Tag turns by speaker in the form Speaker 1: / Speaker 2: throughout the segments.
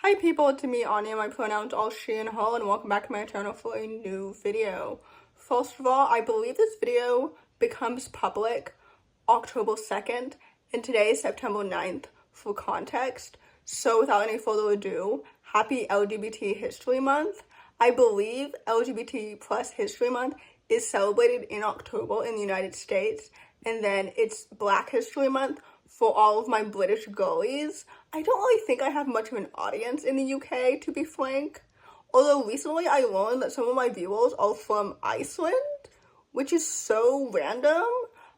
Speaker 1: Hi people, it's me, Anja. My pronouns all she and her, and welcome back to my channel for a new video. First of all, I believe this video becomes public October 2nd, and today is September 9th for context. So without any further ado, happy LGBT History Month. I believe LGBT plus History Month is celebrated in October in the United States, and then it's Black History Month for all of my British girlies. I don't really think I have much of an audience in the UK, to be frank. Although recently I learned that some of my viewers are from Iceland, which is so random,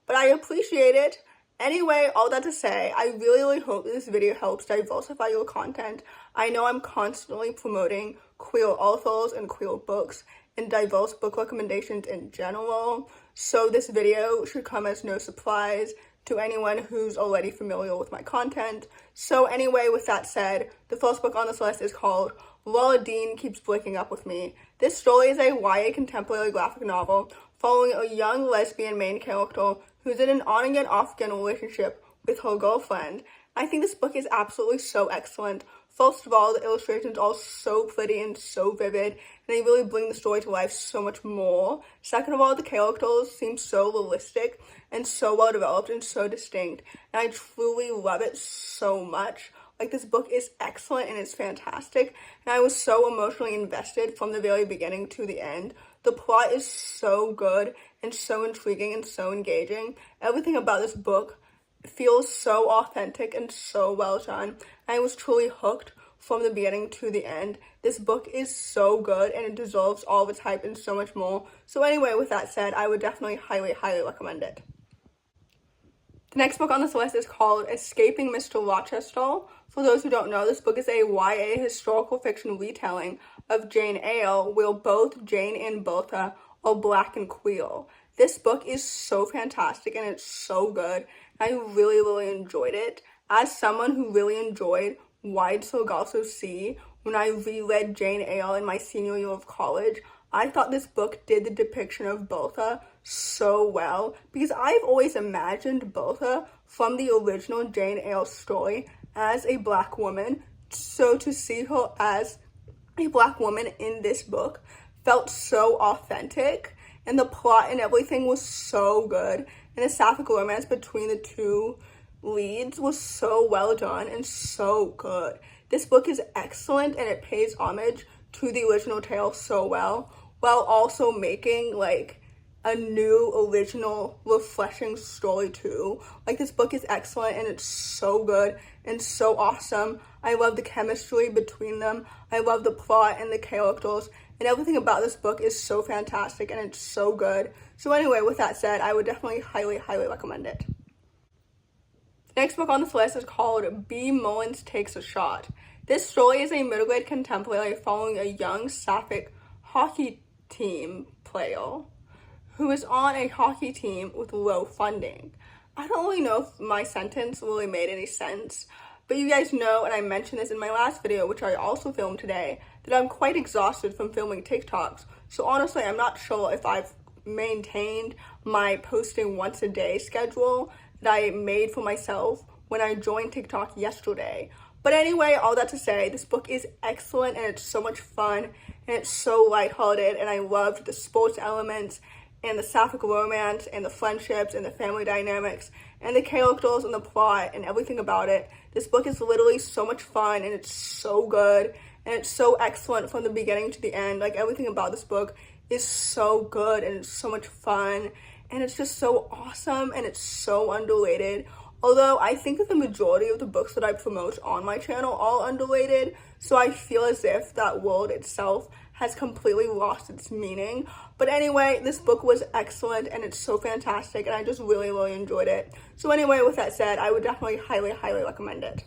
Speaker 1: but I appreciate it. Anyway, all that to say, I really hope this video helps diversify your content. I know I'm constantly promoting queer authors and queer books and diverse book recommendations in general, so this video should come as no surprise to anyone who's already familiar with my content. So anyway, with that said, the first book on this list is called Laura Dean Keeps Breaking Up With Me. This story is a YA contemporary graphic novel following a young lesbian main character who's in an on-again, off-again relationship with her girlfriend. I think this book is absolutely so excellent. First of all, the illustrations are so pretty and so vivid, and they really bring the story to life so much more. Second of all, the characters seem so realistic and so well developed and so distinct, and I truly love it so much. Like, this book is excellent and it's fantastic, and I was so emotionally invested from the very beginning to the end. The plot is so good and so intriguing and so engaging. Everything about this book feels so authentic and so well done. I was truly hooked from the beginning to the end. This book is so good and it deserves all of its hype and so much more. So anyway, with that said, I would definitely highly recommend it. The next book on this list is called Escaping Mr. Rochester. For those who don't know, this book is a YA historical fiction retelling of Jane Eyre, where both Jane and Bertha are black and queer. This book is so fantastic and it's so good. I really enjoyed it. As someone who really enjoyed Wide Sargasso Sea when I reread Jane Eyre in my senior year of college, I thought this book did the depiction of Bertha so well, because I've always imagined Bertha from the original Jane Eyre story as a black woman, so to see her as a black woman in this book felt so authentic, and the plot and everything was so good, and the sapphic romance between the two leads was so well done and so good. This book is excellent and it pays homage to the original tale so well, while also making like a new original refreshing story too. Like, this book is excellent and it's so good and so awesome. I love the chemistry between them. I love the plot and the characters, and everything about this book is so fantastic and it's so good. So anyway, with that said, I would definitely highly recommend it. The next book on this list is called B. Mullins Takes a Shot. This story is a middle grade contemporary following a young Sapphic hockey team player who is on a hockey team with low funding. I don't really know if my sentence really made any sense, but you guys know, and I mentioned this in my last video, which I also filmed today, that I'm quite exhausted from filming TikToks. So honestly, I'm not sure if I've maintained my posting once a day schedule that I made for myself when I joined TikTok yesterday. But anyway, all that to say, this book is excellent and it's so much fun and it's so lighthearted, and I loved the sports elements and the sapphic romance and the friendships and the family dynamics and the characters and the plot and everything about it. This book is literally so much fun and it's so good and it's so excellent from the beginning to the end. Like, everything about this book is so good and it's so much fun and it's just so awesome and it's so underrated. Although I think that the majority of the books that I promote on my channel are underrated, so I feel as if that world itself has completely lost its meaning. But anyway, this book was excellent and it's so fantastic and I just really enjoyed it. So anyway, with that said, I would definitely highly recommend it.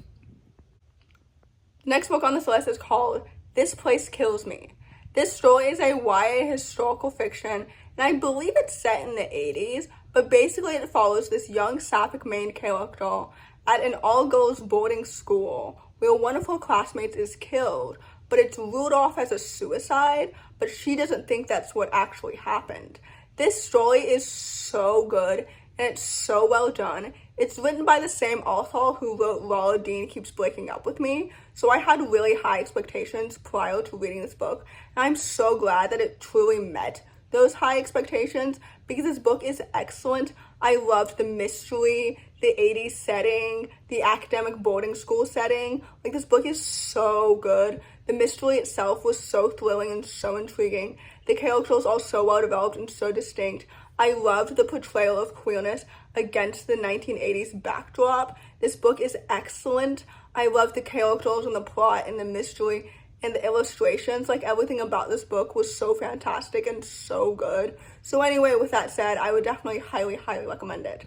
Speaker 1: The next book on this list is called This Place Kills Me. This story is a YA historical fiction, and I believe it's set in the 80s, but basically it follows this young Sapphic main character at an all-girls boarding school where one of her classmates is killed, but it's ruled off as a suicide, but she doesn't think that's what actually happened. This story is so good and it's so well done. It's written by the same author who wrote Laura Dean Keeps Breaking Up With Me, so I had really high expectations prior to reading this book, and I'm so glad that it truly met those high expectations because this book is excellent. I loved the mystery, the 80s setting, the academic boarding school setting. Like, this book is so good. The mystery itself was so thrilling and so intriguing. The characters are so well developed and so distinct. I loved the portrayal of queerness against the 1980s backdrop. This book is excellent. I love the characters and the plot and the mystery and the illustrations. Like, everything about this book was so fantastic and so good. So anyway, with that said, I would definitely highly recommend it.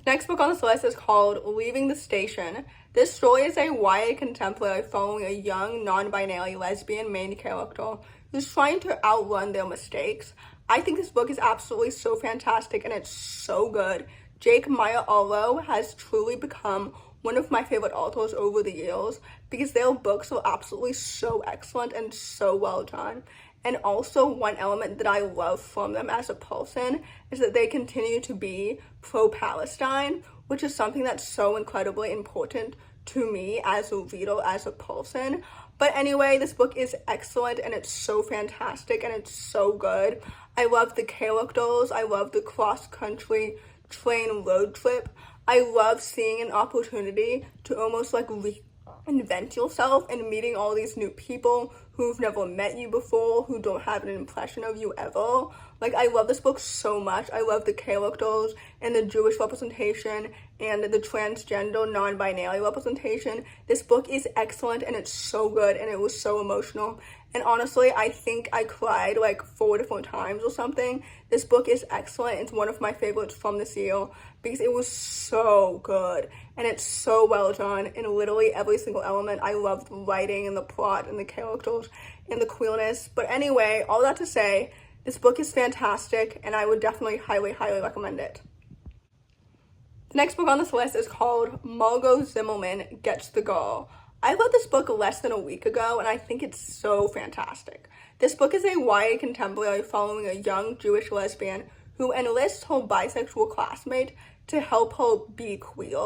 Speaker 1: The next book on this list is called Leaving the Station. This story is a YA contemporary following a young, non-binary lesbian main character who's trying to outrun their mistakes. I think this book is absolutely so fantastic and it's so good. Maia Arlow has truly become one of my favorite authors over the years because their books are absolutely so excellent and so well done. And also, one element that I love from them as a person is that they continue to be pro-Palestine, which is something that's so incredibly important to me as a reader, as a person. But anyway, this book is excellent and it's so fantastic and it's so good. I love the characters. I love the cross-country train road trip. I love seeing an opportunity to almost like reinvent yourself and meeting all these new people who've never met you before, who don't have an impression of you ever. Like, I love this book so much. I love the characters and the Jewish representation and the transgender non-binary representation. This book is excellent and it's so good and it was so emotional. And honestly, I think I cried like 4 different times or something. This book is excellent. It's one of my favorites from this year because it was so good and it's so well done in literally every single element. I love the writing and the plot and the characters and the queerness. But anyway, all that to say, this book is fantastic and I would definitely highly recommend it. The next book on this list is called Margo Zimmerman Gets the Girl. I read this book less than a week ago and I think it's so fantastic. This book is a YA contemporary following a young Jewish lesbian who enlists her bisexual classmate to help her be queer.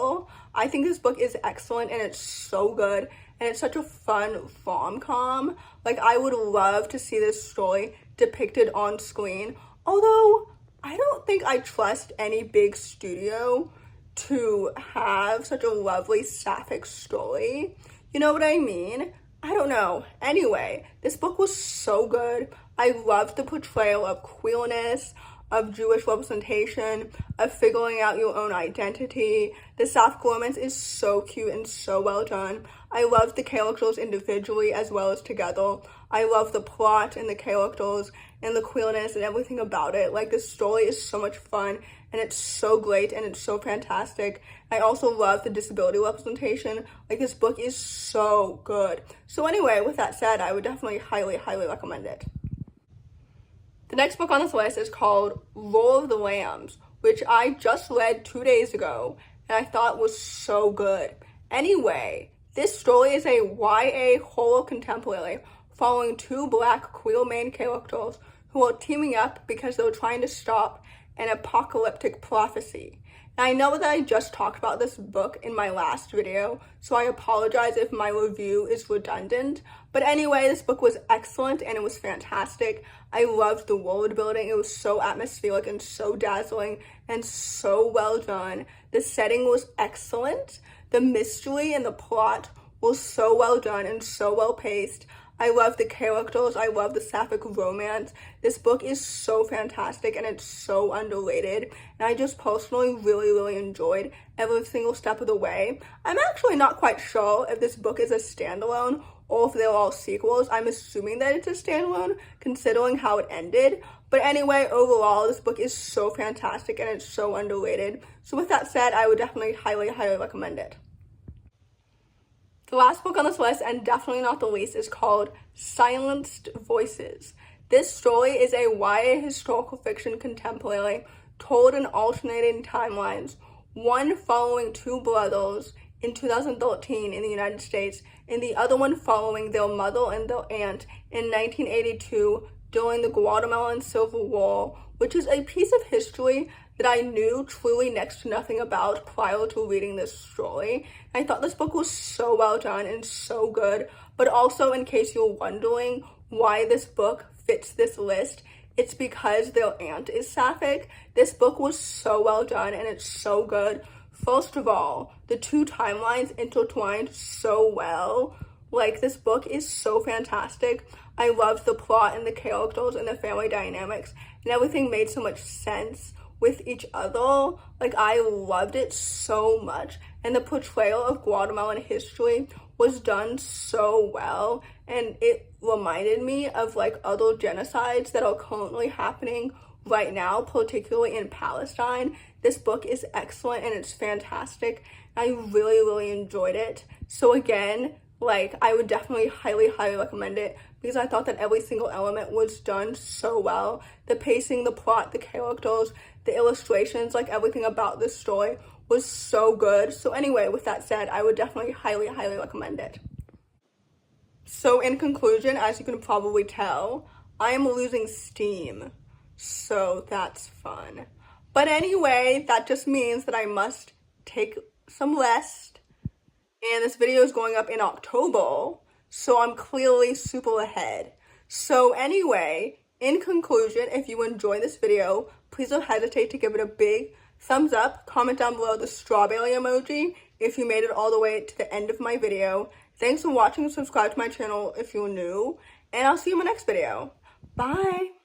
Speaker 1: I think this book is excellent and it's so good and it's such a fun rom-com. Like, I would love to see this story depicted on screen, although I don't think I trust any big studio to have such a lovely Sapphic story. You know what I mean? I don't know. Anyway, this book was so good. I loved the portrayal of queerness, of Jewish representation, of figuring out your own identity. The Sapphic romance is so cute and so well done. I love the characters individually as well as together. I love the plot and the characters and the queerness and everything about it. Like, this story is so much fun and it's so great and it's so fantastic. I also love the disability representation. Like, this book is so good. So anyway, with that said, I would definitely highly recommend it. The next book on this list is called Roar of the Lambs, which I just read 2 days ago and I thought was so good. Anyway, this story is a YA horror contemporary following 2 black queer main characters who are teaming up because they're trying to stop an apocalyptic prophecy. Now, I know that I just talked about this book in my last video, so I apologize if my review is redundant. But anyway, this book was excellent and it was fantastic. I loved the world building. It was so atmospheric and so dazzling and so well done. The setting was excellent. The mystery and the plot was so well done and so well paced. I love the characters. I love the Sapphic romance. This book is so fantastic and it's so underrated. And I just personally really enjoyed every single step of the way. I'm actually not quite sure if this book is a standalone or if they're all sequels. I'm assuming that it's a standalone considering how it ended. But anyway, overall, this book is so fantastic and it's so underrated. So with that said, I would definitely highly recommend it. The last book on this list, and definitely not the least, is called Silenced Voices. This story is a YA historical fiction contemporary told in alternating timelines, one following 2 brothers in 2013 in the United States, and the other one following their mother and their aunt in 1982 during the Guatemalan Civil War, which is a piece of history that I knew truly next to nothing about prior to reading this story. I thought this book was so well done and so good, but also, in case you're wondering why this book fits this list, it's because their aunt is Sapphic. This book was so well done and it's so good. First of all, the two timelines intertwined so well. Like, this book is so fantastic. I loved the plot and the characters and the family dynamics, and everything made so much sense with each other. Like, I loved it so much, and the portrayal of Guatemalan history was done so well, and it reminded me of like other genocides that are currently happening right now, particularly in Palestine. This book is excellent and it's fantastic. I really enjoyed it. So again, like, I would definitely highly recommend it because I thought that every single element was done so well. The pacing, the plot, the characters, the illustrations, like everything about this story was so good. So anyway, with that said, I would definitely highly recommend it. So in conclusion, as you can probably tell, I am losing steam. So that's fun. But anyway, that just means that I must take some rest. And this video is going up in October, so I'm clearly super ahead. So anyway, in conclusion, if you enjoyed this video, please don't hesitate to give it a big thumbs up. Comment down below the strawberry emoji if you made it all the way to the end of my video. Thanks for watching and subscribe to my channel if you're new. And I'll see you in my next video. Bye!